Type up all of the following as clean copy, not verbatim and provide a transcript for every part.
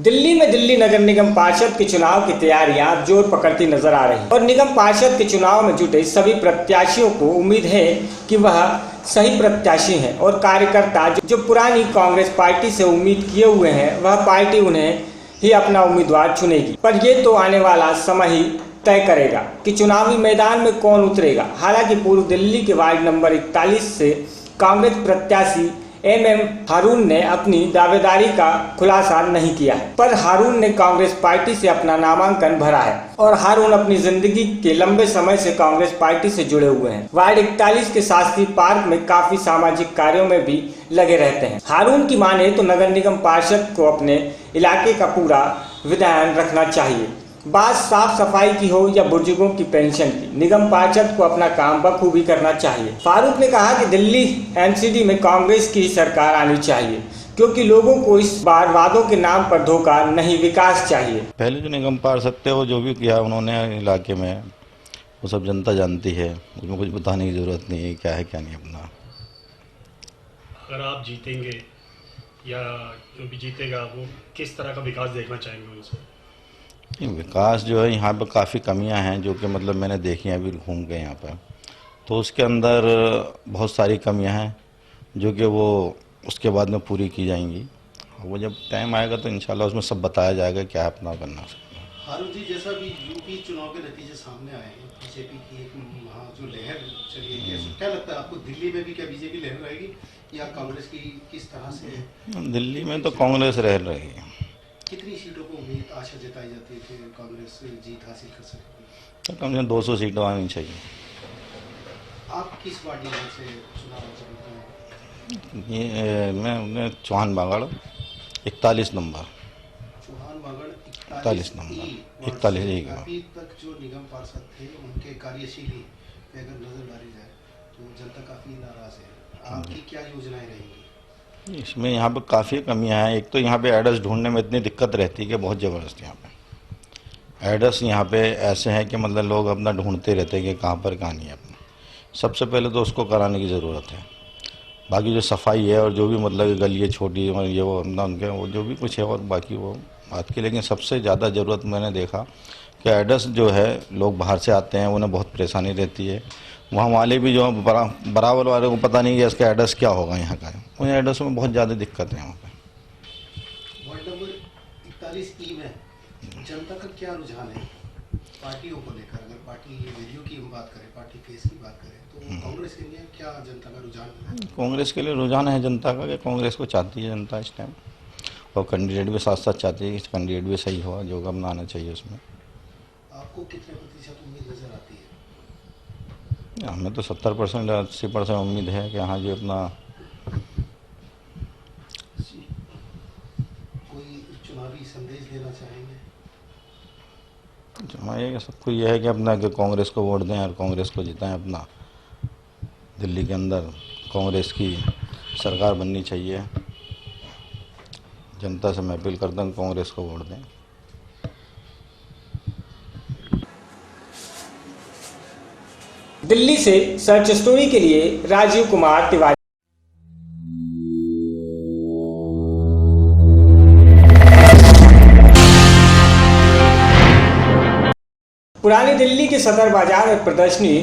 दिल्ली में दिल्ली नगर निगम पार्षद के चुनाव की तैयारियां अब जोर पकड़ती नजर आ रही और निगम पार्षद के चुनाव में जुटे सभी प्रत्याशियों को उम्मीद है कि वह सही प्रत्याशी हैं और कार्यकर्ता जो पुरानी कांग्रेस पार्टी से उम्मीद किए हुए हैं वह पार्टी उन्हें ही अपना उम्मीदवार चुनेगी। पर ये तो आने वाला समय ही तय करेगा कि चुनावी मैदान में कौन उतरेगा। हालांकि पूर्व दिल्ली के वार्ड नंबर 41 से कांग्रेस प्रत्याशी एम हारून ने अपनी दावेदारी का खुलासा नहीं किया है, पर हारून ने कांग्रेस पार्टी से अपना नामांकन भरा है और हारून अपनी जिंदगी के लंबे समय से कांग्रेस पार्टी से जुड़े हुए हैं। वार्ड 41 के शास्त्री पार्क में काफी सामाजिक कार्यों में भी लगे रहते हैं। हारून की माने तो नगर निगम पार्षद को अपने इलाके का पूरा ध्यान रखना चाहिए। बात साफ सफाई की हो या बुजुर्गों की पेंशन की, निगम पार्षद को अपना काम बखूबी करना चाहिए। फारूक ने कहा कि दिल्ली एमसीडी में कांग्रेस की सरकार आनी चाहिए क्योंकि लोगों को इस बार वादों के नाम पर धोखा नहीं, विकास चाहिए। पहले जो निगम पार्षद थे वो जो भी किया उन्होंने इलाके में वो सब जनता जानती है, उसमें कुछ बताने की जरूरत नहीं है क्या है क्या नहीं अपना। अगर आप जीतेंगे या जो भी जीतेगा वो किस तरह का विकास देखना चाहेंगे उनसे? विकास जो है यहाँ पे काफ़ी कमियां हैं जो कि मतलब मैंने देखी हैं अभी घूम के यहाँ पर, तो उसके अंदर बहुत सारी कमियां हैं जो कि वो उसके बाद में पूरी की जाएंगी। वो जब टाइम आएगा तो इंशाल्लाह उसमें सब बताया जाएगा क्या अपना करना सकता है। हारून जी, जैसा भी यूपी चुनाव के नतीजे सामने आए हैं, बीजेपी की एक वहाँ जो लहर चली है, क्या लगता है आपको दिल्ली में भी क्या बीजेपी लहर रहेगी या कांग्रेस की किस तरह से? दिल्ली में तो कांग्रेस रह रहेगी। कितनी सीटों को उम्मीद आशा जताई जाती है कि कांग्रेस जीत हासिल कर सकेगी? तो कम से कम 200 सीटें आनी चाहिए। आप किस पार्टी से चुनाव लड़ रहे हैं? ये मैं चौहान बागड़ 41 नंबर। चौहान बागड़ 41 नंबर 41। अभी तक जो निगम पार्षद थे उनके कार्यशीली पे अगर नजर डाली जाए तो जनता काफी नाराज है। आपकी क्या योजनाएं रहेंगी इसमें? यहाँ पे काफ़ी कमियां हैं। एक तो यहाँ पे एड्रेस ढूंढने में इतनी दिक्कत रहती है कि बहुत ज़बरदस्त यहाँ पे एड्रेस यहाँ पे ऐसे हैं कि मतलब लोग अपना ढूंढते रहते हैं कि कहाँ पर कहाँ नहीं है अपना। सबसे पहले तो उसको कराने की ज़रूरत है। बाकी जो सफाई है और जो भी मतलब गलियाँ छोटी और ये वो अपना उनके वो जो भी कुछ है और बाकी वो बात की, लेकिन सबसे ज़्यादा ज़रूरत मैंने देखा कि एड्रेस जो है लोग बाहर से आते हैं उन्हें बहुत परेशानी रहती है। वहाँ वाले भी जो बराबर वाले को पता नहीं है इसका एड्रेस क्या होगा यहाँ का, उन एड्रेस में बहुत ज़्यादा दिक्कत है यहाँ पे। वार्ड नंबर 41 में जनता का क्या रुझान है पार्टियों को लेकर? अगर पार्टी वैल्यू की हम बात करें, पार्टी फेस की बात करें तो कांग्रेस के लिए क्या जनता का रुझान है? कांग्रेस के लिए रुझान है जनता का कि कांग्रेस को चाहती है जनता इस टाइम, और कैंडिडेट भी साथ साथ चाहती है कि कैंडिडेट भी सही हो जो अपना आना चाहिए उसमें। आपको कितने प्रतिशत उम्मीद नजर आती है? हमें तो 70% 80% उम्मीद है कि हाँ जी अपना कोई चुनावी संदेश देना चाहेंगे? हमारे सबको यह है कि अपना कि कांग्रेस को वोट दें और कांग्रेस को जिताएं। अपना दिल्ली के अंदर कांग्रेस की सरकार बननी चाहिए। जनता से मैं अपील करता हूँ कांग्रेस को वोट दें। दिल्ली से सर्च स्टोरी के लिए राजीव कुमार तिवारी। पुरानी दिल्ली के सदर बाजार में प्रदर्शनी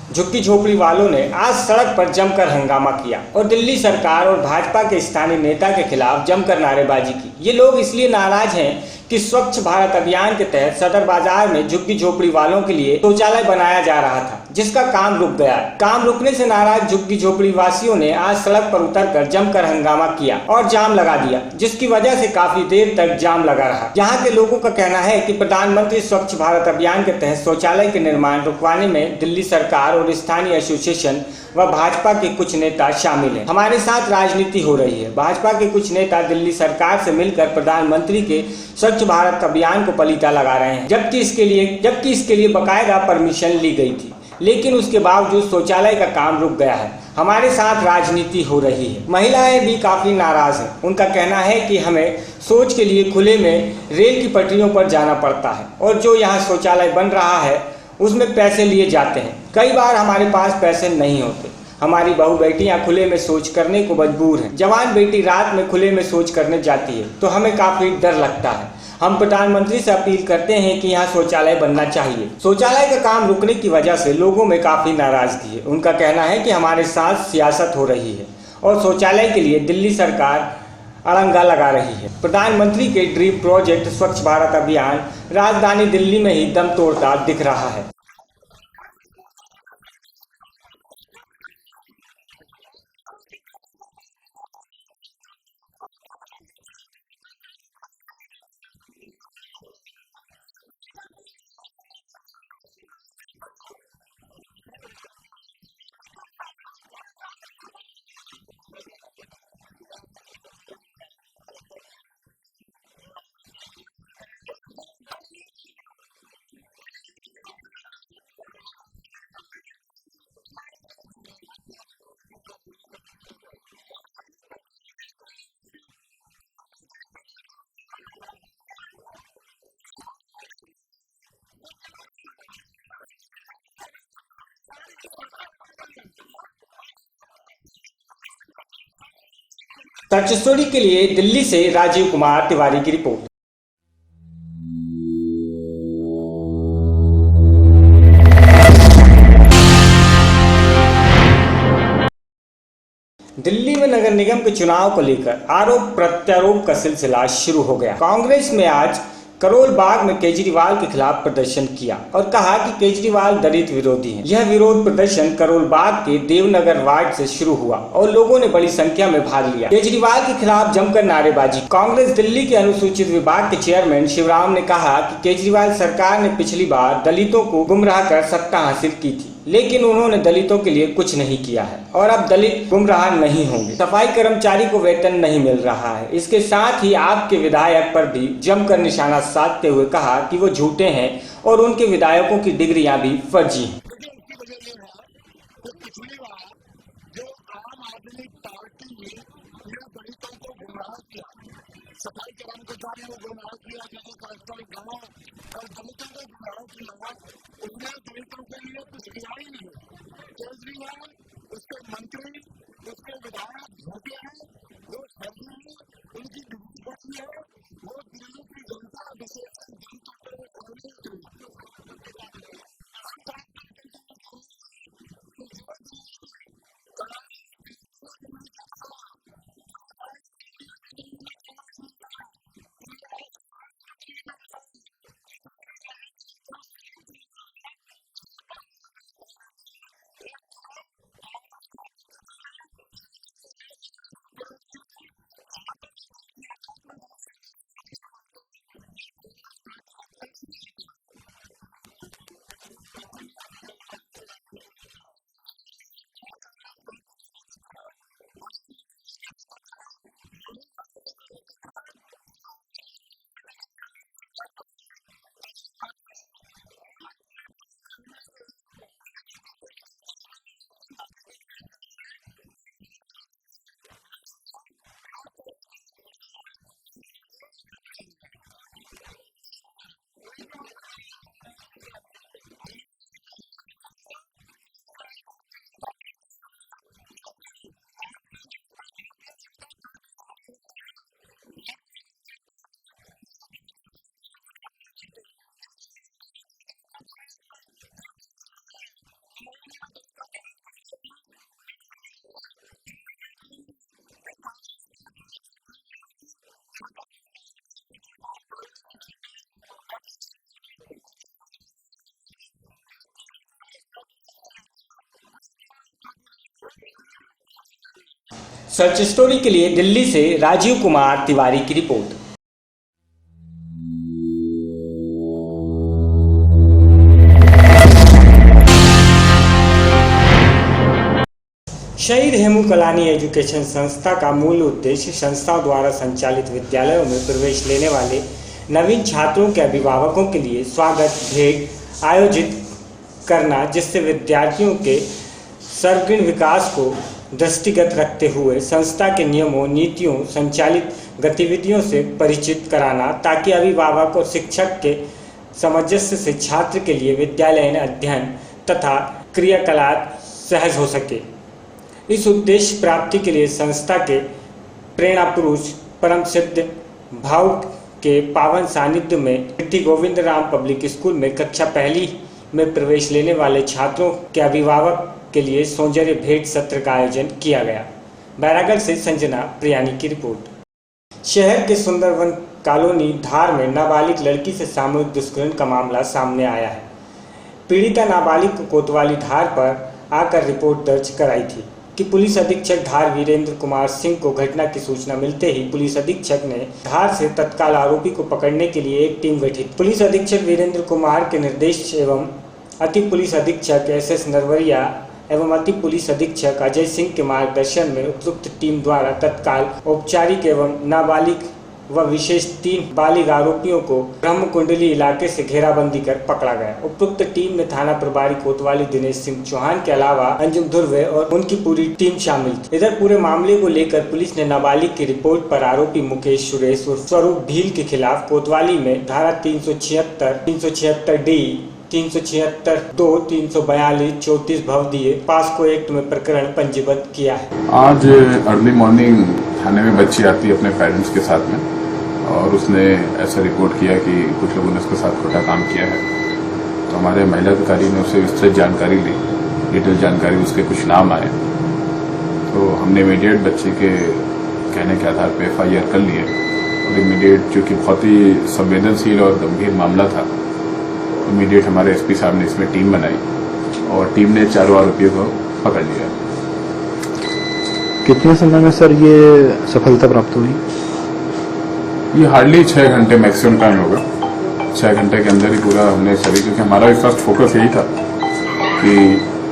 झुग्गी झोपड़ी वालों ने आज सड़क पर जमकर हंगामा किया और दिल्ली सरकार और भाजपा के स्थानीय नेता के खिलाफ जमकर नारेबाजी की। ये लोग इसलिए नाराज हैं कि स्वच्छ भारत अभियान के तहत सदर बाजार में झुग्गी झोपड़ी वालों के लिए शौचालय बनाया जा रहा था, जिसका काम रुक गया। काम रुकने से नाराज झुग्गी झोपड़ी वासियों ने आज सड़क पर उतरकर जमकर हंगामा किया और जाम लगा दिया, जिसकी वजह से काफी देर तक जाम लगा रहा। यहाँ के लोगों का कहना है कि प्रधानमंत्री स्वच्छ भारत अभियान के तहत शौचालय के निर्माण रुकवाने में दिल्ली सरकार और स्थानीय एसोसिएशन व भाजपा के कुछ नेता शामिल हैं। हमारे साथ राजनीति हो रही है। भाजपा के कुछ नेता दिल्ली सरकार से मिलकर प्रधानमंत्री के स्वच्छ भारत अभियान को पलीता लगा रहे हैं, जबकि इसके लिए बकायदा परमिशन ली गई थी, लेकिन उसके बावजूद शौचालय का काम रुक गया है। हमारे साथ राजनीति हो रही है। महिलाएं भी काफी नाराज हैं। उनका कहना है कि हमें शौच के लिए खुले में रेल की पटरियों पर जाना पड़ता है और जो यहाँ शौचालय बन रहा है उसमें पैसे लिए जाते हैं। कई बार हमारे पास पैसे नहीं होते। हमारी बहू बेटियां खुले में शौच करने को मजबूर हैं। जवान बेटी रात में खुले में शौच करने जाती है तो हमें काफी डर लगता है। हम प्रधानमंत्री से अपील करते हैं कि यहाँ शौचालय बनना चाहिए। शौचालय का काम रुकने की वजह से लोगों में काफी नाराजगी है। उनका कहना है कि हमारे साथ सियासत हो रही है और शौचालय के लिए दिल्ली सरकार अड़ंगा लगा रही है। प्रधानमंत्री के ड्रीम प्रोजेक्ट स्वच्छ भारत अभियान राजधानी दिल्ली में ही दम तोड़ता दिख रहा है। सच स्टोरी के लिए दिल्ली से राजीव कुमार तिवारी की रिपोर्ट। दिल्ली में नगर निगम के चुनाव को लेकर आरोप प्रत्यारोप का सिलसिला शुरू हो गया। कांग्रेस में आज करोल बाग में केजरीवाल के खिलाफ प्रदर्शन किया और कहा कि केजरीवाल दलित विरोधी हैं। यह विरोध प्रदर्शन करोल बाग के देवनगर वार्ड से शुरू हुआ और लोगों ने बड़ी संख्या में भाग लिया। केजरीवाल के खिलाफ जमकर नारेबाजी। कांग्रेस दिल्ली के अनुसूचित विभाग के चेयरमैन शिवराम ने कहा कि केजरीवाल सरकार ने पिछली बार दलितों को गुमराह कर सत्ता हासिल की थी, लेकिन उन्होंने दलितों के लिए कुछ नहीं किया है और अब दलित गुमराह नहीं होंगे। सफाई कर्मचारी को वेतन नहीं मिल रहा है। इसके साथ ही आपके विधायक पर भी जमकर निशाना साधते हुए कहा कि वो झूठे हैं और उनके विधायकों की डिग्रियां भी फर्जी हैं। सफाई कर्मचारियों को गुमराह किया, जैसे कलेक्टर गाँव और दलितों को गुमराह किया, उसने दलितों के लिए कुछ किया ही नहीं। केजरीवाल, उसके मंत्री, उसके विधायक झूठे हैं, वो फर्जी हैं, उनकी डिग्री फर्जी है। वो दिल्ली की जनता विशेषकर दलितों के सच स्टोरी के लिए दिल्ली से राजीव कुमार तिवारी की रिपोर्ट। शहीद हेमू कलानी एजुकेशन संस्था का मूल उद्देश्य संस्था द्वारा संचालित विद्यालयों में प्रवेश लेने वाले नवीन छात्रों के अभिभावकों के लिए स्वागत भेंट आयोजित करना, जिससे विद्यार्थियों के सर्वांगीण विकास को दृष्टिगत रखते हुए संस्था के नियमों, नीतियों, संचालित गतिविधियों से परिचित कराना, ताकि अभिभावक और शिक्षक के सामंजस्य से छात्र के लिए विद्यालयीन अध्ययन तथा क्रियाकलाप सहज हो सके। इस उद्देश्य प्राप्ति के लिए संस्था के प्रेरणा पुरुष परम सिद्ध भाव के पावन सानिध्य में श्री गोविंद राम पब्लिक स्कूल में कक्षा पहली में प्रवेश लेने वाले छात्रों के अभिभावक के लिए सौंदर्य भेंट सत्र का आयोजन किया गया। बैरागढ़ से संजना प्रियानी की रिपोर्ट। शहर के सुंदरवन कॉलोनी धार में नाबालिग लड़की से सामूहिक दुष्कर्म का मामला सामने आया है। पीड़िता नाबालिग को कोतवाली धार पर आकर रिपोर्ट दर्ज कराई थी कि पुलिस अधीक्षक धार वीरेंद्र कुमार सिंह को घटना की सूचना मिलते ही पुलिस अधीक्षक ने धार से तत्काल आरोपी को पकड़ने के लिए एक टीम गठित। पुलिस अधीक्षक वीरेंद्र कुमार के निर्देश एवं अति पुलिस अधीक्षक एस नरवरिया एवं अति पुलिस अधीक्षक अजय सिंह के मार्गदर्शन में उपयुक्त टीम द्वारा तत्काल औपचारिक एवं नाबालिग व विशेष 3 बालिग आरोपियों को ब्रह्मकुंडली इलाके से घेराबंदी कर पकड़ा गया। उपयुक्त टीम में थाना प्रभारी कोतवाली दिनेश सिंह चौहान के अलावा अंजुम धुर्वे और उनकी पूरी टीम शामिल थी। इधर पूरे मामले को लेकर पुलिस ने नाबालिग की रिपोर्ट पर आरोपी मुकेश सुरेश और स्वरूप भील के खिलाफ कोतवाली में धारा 376, 376 डी, 376 2, 342, 34 भवदीय पास्को एक्ट में प्रकरण पंजीबद्ध किया है। आज अर्ली मॉर्निंग थाने में बच्ची आती है अपने पेरेंट्स के साथ में और उसने ऐसा रिपोर्ट किया कि कुछ लोगों ने उसके साथ खोटा काम किया है। तो हमारे महिला अधिकारी ने उससे विस्तृत जानकारी ली, डिटेल जानकारी, उसके कुछ नाम आए। तो हमने इमीडिएट बच्ची के कहने के आधार पर FIR कर लिए और इमीडिएट, चूँकि बहुत ही संवेदनशील और गंभीर मामला था, इमीडिएट हमारे SP साहब ने इसमें टीम बनाई और टीम ने चारों आरोपियों को पकड़ लिया। कितने समय में सर ये सफलता प्राप्त हुई? ये हार्डली 6 घंटे मैक्सिमम टाइम होगा। 6 घंटे के अंदर ही पूरा हमने सभी, क्योंकि हमारा फर्स्ट फोकस यही था कि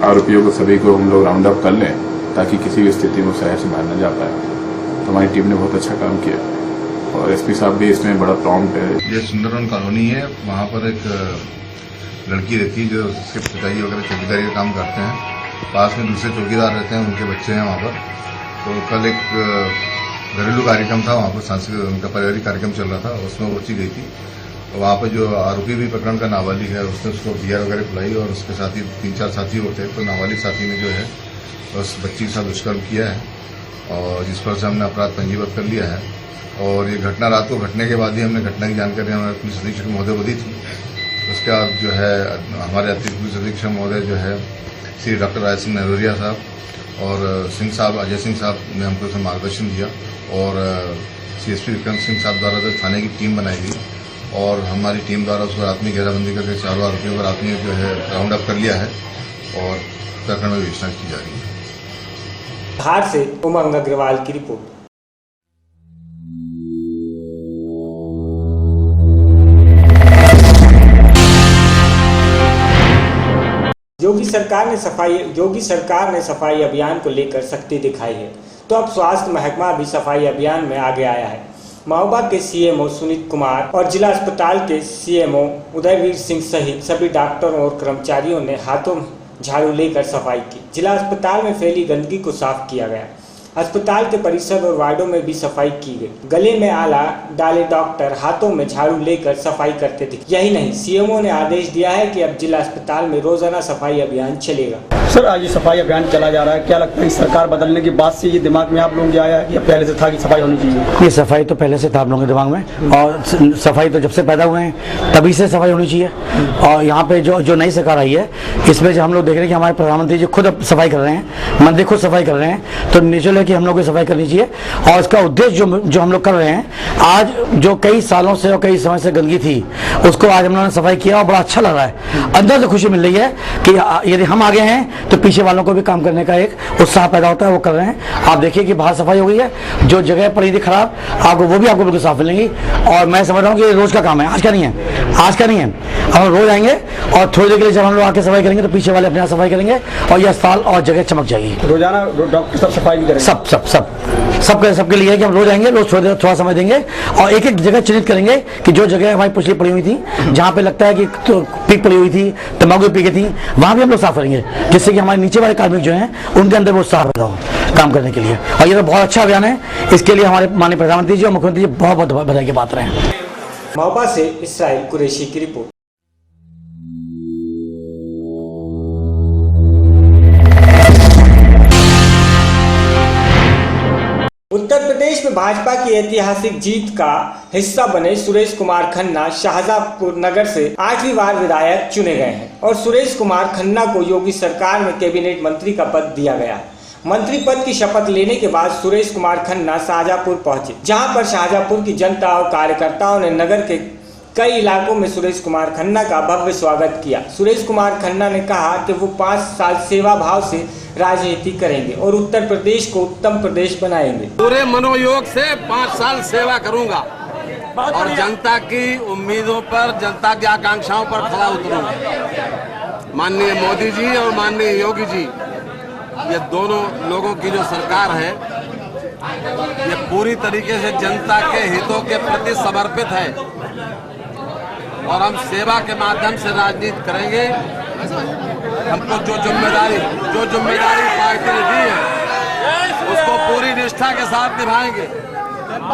आरोपियों को सभी को हम लोग राउंड अप कर लें ताकि किसी भी स्थिति में शहर से बाहर न जा पाए। तो हमारी टीम ने बहुत अच्छा काम किया और SP साहब भी इसमें बड़ा प्रॉम्प्ट है। ये सुंदरवन कॉलोनी है, वहाँ पर एक लड़की रहती है जो उसके पिताजी वगैरह चौकीदारी का काम करते हैं। पास में दूसरे चौकीदार रहते हैं, उनके बच्चे हैं वहाँ पर। तो कल एक घरेलू कार्यक्रम था वहाँ पर, सांस्कृतिक उनका पारिवारिक कार्यक्रम चल रहा था, उसमें बच्ची गई थी। तो वहाँ पर जो आरोपी भी प्रकरण का नाबालिग है, उसने उसको बियर वगैरह पिलाई और उसके साथी 3-4 साथी होते हैं। तो नाबालिग साथी ने जो है उस बच्ची के साथ दुष्कर्म किया है और जिस पर से हमने अपराध पंजीबद्ध कर लिया है। और ये घटना रात को घटने के बाद ही हमने घटना की जानकारी हमारे पुलिस अधीक्षक महोदय को दी थी। उसके बाद जो है हमारे अतिरिक्त पुलिस अधीक्षक महोदय जो है श्री डॉक्टर राज सिंह नरवरिया साहब और सिंह साहब, अजय सिंह साहब ने हमको उसमें मार्गदर्शन दिया और CSP विक्रम सिंह साहब द्वारा जो थाने की टीम बनाई गई और हमारी टीम द्वारा उसको रात में घेराबंदी करके चारों आरोपियों को रात में जो है राउंड अप कर लिया है और प्रकरण में विवेचना की जा रही है। धार से उमंग अग्रवाल की रिपोर्ट। योगी सरकार ने सफाई अभियान को लेकर सख्ती दिखाई है, तो अब स्वास्थ्य महकमा भी सफाई अभियान में आगे आया है। महोबा के CMO सुनीत कुमार और जिला अस्पताल के CMO उदयवीर सिंह सहित सभी डॉक्टरों और कर्मचारियों ने हाथों में झाड़ू लेकर सफाई की। जिला अस्पताल में फैली गंदगी को साफ किया गया। अस्पताल के परिसर और वार्डों में भी सफाई की गई। गले में आला डाले डॉक्टर हाथों में झाड़ू लेकर सफाई करते थे। यही नहीं, CMO ने आदेश दिया है कि अब जिला अस्पताल में रोजाना सफाई अभियान चलेगा। सर, आज ये सफाई अभियान चला जा रहा है, क्या लगता है सरकार बदलने के बाद से ये दिमाग में आप लोगों के आया है कि पहले से था कि सफाई होनी चाहिए? ये सफाई तो पहले से था आप लोगों के दिमाग में और सफाई तो जब से पैदा हुए हैं तभी से सफाई होनी चाहिए। और यहाँ पे जो नई सरकार आई है इसमें जो हम लोग देख रहे हैं कि हमारे प्रधानमंत्री जी खुद अब सफाई कर रहे हैं, मंदिर खुद सफाई कर रहे हैं, तो नेचुरल है कि हम लोग को सफाई करनी चाहिए। और इसका उद्देश्य जो हम लोग कर रहे हैं, आज जो कई सालों से और कई समय से गंदगी थी उसको आज हम लोगों ने सफाई किया और बड़ा अच्छा लग रहा है। अंदर से खुशी मिल रही है कि यदि हम आगे हैं तो पीछे वालों को भी काम करने का एक उत्साह पैदा होता है, वो कर रहे हैं। आप देखिए कि बाहर सफाई हो गई है, जो जगह पड़ी थी खराब आपको वो भी आपको बिल्कुल साफ मिलेंगी। और मैं समझ रहा हूँ कि रोज का काम है, आज का नहीं है, आज का नहीं है। हम रोज आएंगे और थोड़ी देर के लिए जब हम लोग आके सफाई करेंगे तो पीछे वाले अपने आप सफाई करेंगे और यह अस्पताल और जगह चमक जाएगी। रोजाना डॉक्टर सब सफाई भी करेंगे? सबके लिए कि हम रोज आएंगे, रोज थोड़ा समय देंगे और एक एक जगह चिन्हित करेंगे कि जो जगह हमारी पुछली पड़ी हुई थी, जहाँ पे लगता है कि तो पीक पड़ी हुई थी, तंबाकू पी गई थी, वहाँ भी हम लोग साफ करेंगे, जिससे कि हमारे नीचे वाले कार्मिक जो हैं उनके अंदर वो उत्साह पैदा हो काम करने के लिए। और ये तो बहुत अच्छा अभियान है, इसके लिए हमारे माननीय प्रधानमंत्री जी और मुख्यमंत्री जी बहुत बहुत बधाई की बात रहे हैं। महोबा से इसराइल कुरैशी की रिपोर्ट। भाजपा की ऐतिहासिक जीत का हिस्सा बने सुरेश कुमार खन्ना शाहजहांपुर नगर से 8वीं बार विधायक चुने गए हैं और सुरेश कुमार खन्ना को योगी सरकार में कैबिनेट मंत्री का पद दिया गया है। मंत्री पद की शपथ लेने के बाद सुरेश कुमार खन्ना शाहजहांपुर पहुंचे, जहां पर शाहजहांपुर की जनता और कार्यकर्ताओं ने नगर के कई इलाकों में सुरेश कुमार खन्ना का भव्य स्वागत किया। सुरेश कुमार खन्ना ने कहा कि वो 5 साल सेवा भाव से राजनीति करेंगे और उत्तर प्रदेश को उत्तम प्रदेश बनाएंगे। पूरे मनोयोग से 5 साल सेवा करूंगा और जनता की उम्मीदों पर, जनता की आकांक्षाओं पर खरा उतरूंगा। माननीय मोदी जी और माननीय योगी जी, ये दोनों लोगों की जो सरकार है, ये पूरी तरीके से जनता के हितों के प्रति समर्पित है और हम सेवा के माध्यम से राजनीति करेंगे। हमको जो जिम्मेदारी पार्टी ने दी है उसको पूरी निष्ठा के साथ निभाएंगे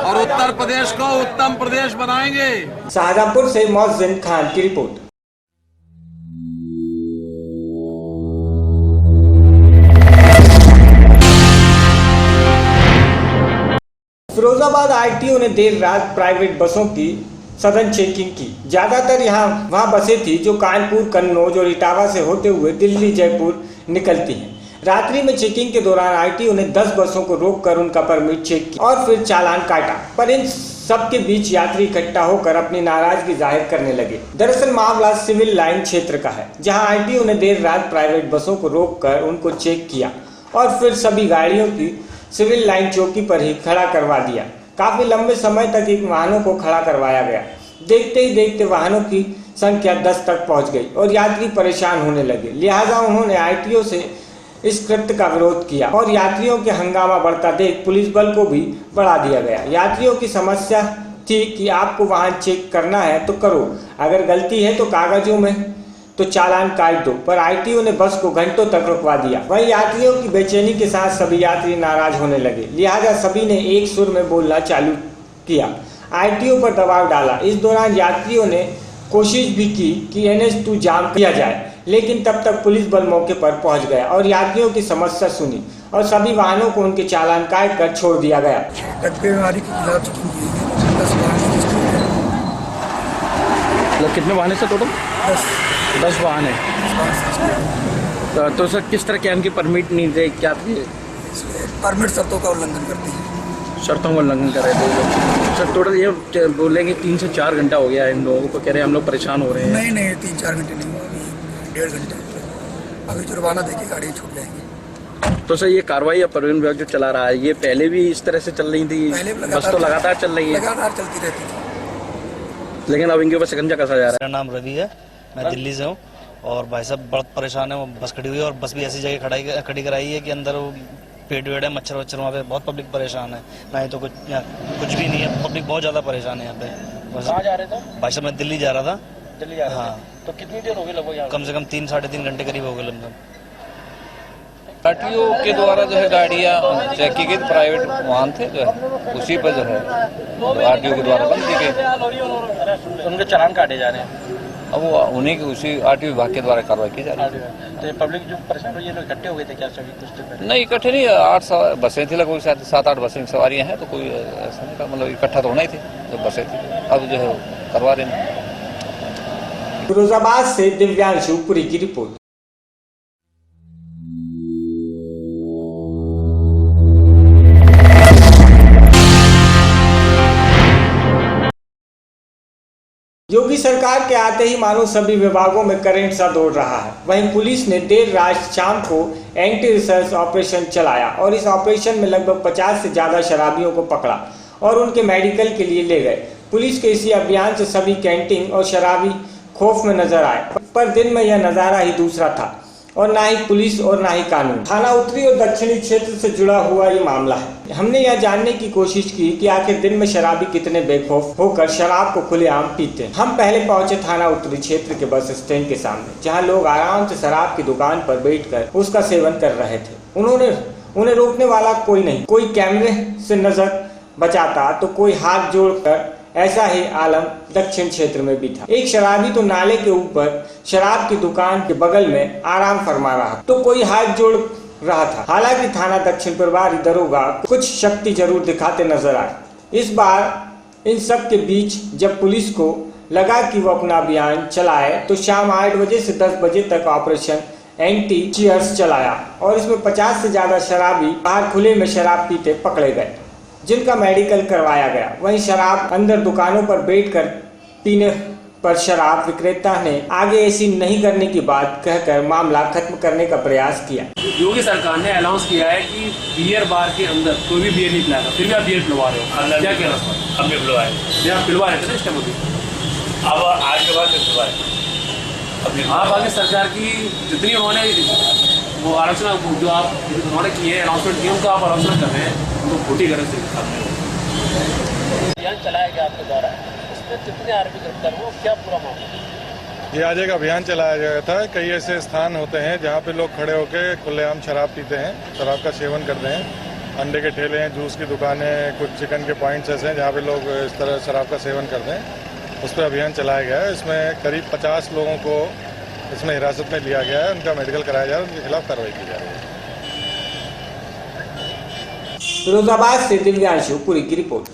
और उत्तर प्रदेश को उत्तम प्रदेश बनाएंगे। शाहजहांपुर से मोहसिन खान की रिपोर्ट। फिरोजाबाद आरटीओ ने देर रात प्राइवेट बसों की सघन चेकिंग की। ज्यादातर वहां बसें थी जो कानपुर, कन्नौज और इटावा से होते हुए दिल्ली, जयपुर निकलती हैं। रात्रि में चेकिंग के दौरान आरटीओ ने 10 बसों को रोककर उनका परमिट चेक किया और फिर चालान काटा, पर इन सबके बीच यात्री इकट्ठा होकर अपनी नाराजगी जाहिर करने लगे। दरअसल मामला सिविल लाइन क्षेत्र का है, जहां आरटीओ ने देर रात प्राइवेट बसों को रोककर उनको चेक किया और फिर सभी गाड़ियों की सिविल लाइन चौकी पर ही खड़ा करवा दिया। काफी लंबे समय तक इन वाहनों को खड़ा करवाया गया। देखते ही देखते वाहनों की संख्या 10 तक पहुंच गई और यात्री परेशान होने लगे। लिहाजा उन्होंने आरटीओ से इस कृत्य का विरोध किया और यात्रियों के हंगामा बढ़ता देख पुलिस बल को भी बढ़ा दिया गया। यात्रियों की समस्या थी कि आपको वाहन चेक करना है तो करो, अगर गलती है तो कागजों में तो चालान काट दो, पर आरटीओ ने बस को घंटों तक रुकवा दिया। वहीं यात्रियों की बेचैनी के साथ सभी यात्री नाराज होने लगे। लिहाजा सभी ने एक सुर में बोलना चालू किया, आरटीओ पर दबाव डाला। इस दौरान यात्रियों ने कोशिश भी की कि NH2 जाम किया जाए, लेकिन तब तक पुलिस बल मौके पर पहुंच गया और यात्रियों की समस्या सुनी और सभी वाहनों को उनके चालान काट कर छोड़ दिया गया। कितने वाहन है टोटल? 10 वाहन है। तो सर किस तरह के इनकी परमिट नहीं दे, क्या परमिट शर्तों का उल्लंघन करती है। शर्तों का उल्लंघन कर रहे थे सर। टोटल ये बोलेंगे 3 से 4 घंटा हो गया है इन लोगों को, कह रहे हैं हम लोग परेशान हो रहे हैं। नहीं 3-4 घंटे नहीं हुआ, अभी 1.5 घंटे। अभी जुर्माना देके गाड़ी छूट जाएंगी। तो सर ये कार्रवाई या परिवहन विभाग जो चला रहा है, ये पहले भी इस तरह से चल रही थी? बस तो लगातार चल रही है, लगातार चलती रहती थी, लेकिन अब इनके ऊपर शिकंजा कसा जा रहा है। मेरा नाम रवि है, मैं दिल्ली से हूँ और भाई साहब बहुत परेशान है। वो बस खड़ी हुई है और बस भी ऐसी जगह खड़ी कराई है कि अंदर पेड़ वेड़ है, मच्छर वच्छर, वहाँ पे बहुत पब्लिक परेशान है। ना ही तो कुछ भी नहीं है, पब्लिक बहुत ज़्यादा परेशान है यहाँ पे। कहाँ जा रहे थे भाई साहब? मैं दिल्ली जा रहा था। दिल्ली जा रहे थे? हाँ। तो कितनी देर हो गई लगभग? कम से कम 3-3.5 घंटे करीब हो गए लगभग। आरटीओ के द्वारा जो है गाड़ियाँ चेक की गई, प्राइवेट वाहन थे जो है उसी पर जो है आरटीओ के द्वारा बंद की गई। उनके चालान काटे जा रहे हैं, अब वो उन्हीं की उसी आरटीओ विभाग के द्वारा कार्रवाई की जा रही है। तो ये पब्लिक जो परेशान हुई है, लोग इकट्ठे हो गए थे क्या सभी कुछ देर पहले? नहीं इकट्ठे नहीं, 8 बसें थी लगभग, 7-8 बसें सवारियाँ हैं, तो कोई ऐसा नहीं था, मतलब इकट्ठा तो होना ही थी जो बसें थी। अब जो है करवा रहे हैं। फिरोजाबाद से दिव्यांशु पुरी की रिपोर्ट। योगी सरकार के आते ही मानो सभी विभागों में करंट सा दौड़ रहा है। वहीं पुलिस ने देर रात शाम को एंटी रिसर्च ऑपरेशन चलाया और इस ऑपरेशन में लगभग 50 से ज्यादा शराबियों को पकड़ा और उनके मेडिकल के लिए ले गए। पुलिस के इसी अभियान से सभी कैंटीन और शराबी खौफ में नजर आए, पर दिन में यह नजारा ही दूसरा था और ना ही पुलिस और ना ही कानून। थाना उत्तरी और दक्षिणी क्षेत्र से जुड़ा हुआ ये मामला है। हमने यह जानने की कोशिश की कि आखिर दिन में शराबी कितने बेखौफ होकर शराब को खुलेआम पीते हैं। हम पहले पहुंचे थाना उत्तरी क्षेत्र के बस स्टैंड के सामने, जहां लोग आराम से शराब की दुकान पर बैठकर उसका सेवन कर रहे थे। उन्हें रोकने वाला कोई नहीं, कोई कैमरे से नजर बचाता तो कोई हाथ जोड़कर। ऐसा ही आलम दक्षिण क्षेत्र में भी था। एक शराबी तो नाले के ऊपर शराब की दुकान के बगल में आराम फरमा रहा, तो कोई हाथ जोड़ रहा था। हालांकि थाना दक्षिण प्रभारी दरोगा कुछ शक्ति जरूर दिखाते नजर आए। इस बार इन सब के बीच जब पुलिस को लगा कि वो अपना अभियान चलाए तो शाम 8 बजे से 10 बजे तक ऑपरेशन एंटी चीयर्स चलाया और इसमें 50 से ज्यादा शराबी बाहर खुले में शराब पीते पकड़े गए, जिनका मेडिकल करवाया गया। वहीं शराब अंदर दुकानों पर बैठकर पीने पर शराब विक्रेता ने आगे ऐसी नहीं करने की बात कहकर मामला खत्म करने का प्रयास किया। योगी सरकार ने अनाउंस किया है कि बियर बार के अंदर कोई भी बियर नहीं पिलाएगा, फिर भी आप बियर पिलवा रहे हो, क्या कहना है? अब पिलवाए, आप पिलवा रहे थे ना इस टाइम अभी, अब आज के बाद पिलवाए। अभी आप आगे सरकार की जितनी उन्होंने वो आलोचना जो आप उन्होंने की है, अनाउंसमेंट की, उनको आप आलोचना कर रहे हैं, उनको खोटी कर रहे हैं। अभियान चलाया गया आपके द्वारा, उसमें कितने आरोपी गिरफ्तार हुए, क्या पूरा मामला? ये आज एक अभियान चलाया गया था। कई ऐसे स्थान होते हैं जहाँ पे लोग खड़े होकर खुलेआम शराब पीते हैं, शराब का सेवन करते हैं। अंडे के ठेले हैं, जूस की दुकानें, कुछ चिकन के पॉइंट्स ऐसे हैं जहाँ पे लोग इस तरह शराब का सेवन करते हैं। उस पर अभियान चलाया गया है। इसमें करीब 50 लोगों को इसमें हिरासत में लिया गया है, उनका मेडिकल कराया जा रहा है, उनके खिलाफ कार्रवाई की जा रही है। फिरोजाबाद से दिव्यांशु पुरी की रिपोर्ट।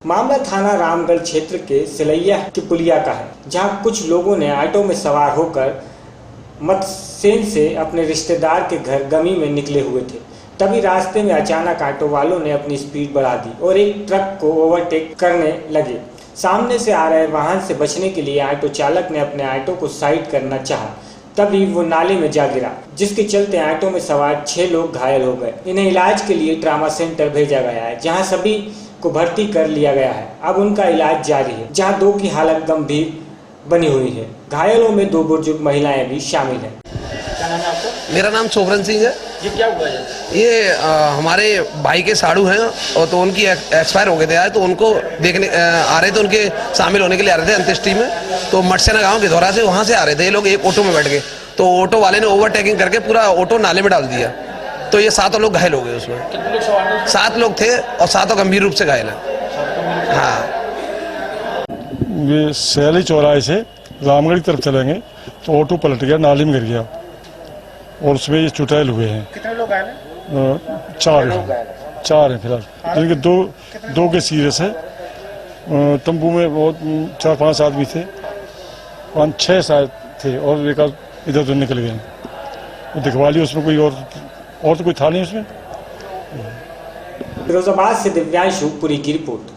मामला थाना रामगढ़ क्षेत्र के सिलैया की पुलिया का है, जहां कुछ लोगों ने ऑटो में सवार होकर मत्सेन से अपने रिश्तेदार के घर गमी में निकले हुए थे। तभी रास्ते में अचानक ऑटो वालों ने अपनी स्पीड बढ़ा दी और एक ट्रक को ओवरटेक करने लगे। सामने से आ रहे वाहन से बचने के लिए ऑटो चालक ने अपने ऑटो को साइड करना चाहा, तभी वो नाले में जा गिरा, जिसके चलते ऑटो में सवार 6 लोग घायल हो गए। इन्हें इलाज के लिए ट्रामा सेंटर भेजा गया है, जहां सभी को भर्ती कर लिया गया है। अब उनका इलाज जारी है, जहां 2 की हालत गंभीर बनी हुई है। घायलों में 2 बुजुर्ग महिलाएं भी शामिल हैं। क्या नाम है आपका? मेरा नाम सोबरन सिंह है। ये क्या हुआ है? ये हमारे भाई के साड़ू हैं और तो उनकी एक्सपायर हो गए थे आज, तो उनको देखने आ रहे थे, उनके शामिल होने के लिए आ रहे थे अंत्येष्टि में। तो मटसेना गांव के दौरा से वहां से आ रहे थे ये लोग, एक ऑटो में बैठ गए, तो ऑटो वाले ने ओवरटेकिंग करके पूरा ऑटो नाले में डाल दिया। तो ये 7 लोग घायल हो गए उसमें। कितने लोग सवार थे? 7 लोग थे और 7 गंभीर रूप से घायल हैं। हाँ, ये सैली चौराहे से रामगढ़ की तरफ चलेंगे तो ऑटो पलट गया, नाली में गिर गया और उसमें ये चुटैल हुए हैं। कितने लोग घायल हैं? 4 हैं फिलहाल, जिनके दो के सीरियस है। तंबू में बहुत 4-5 आदमी थे, 5-6 शायद थे और एक इधर उधर निकल गए। दिखवा लिया, उसमें कोई और तो कोई था नहीं उसमें। फिरोजाबाद से दिव्यांशु पुरी की रिपोर्ट।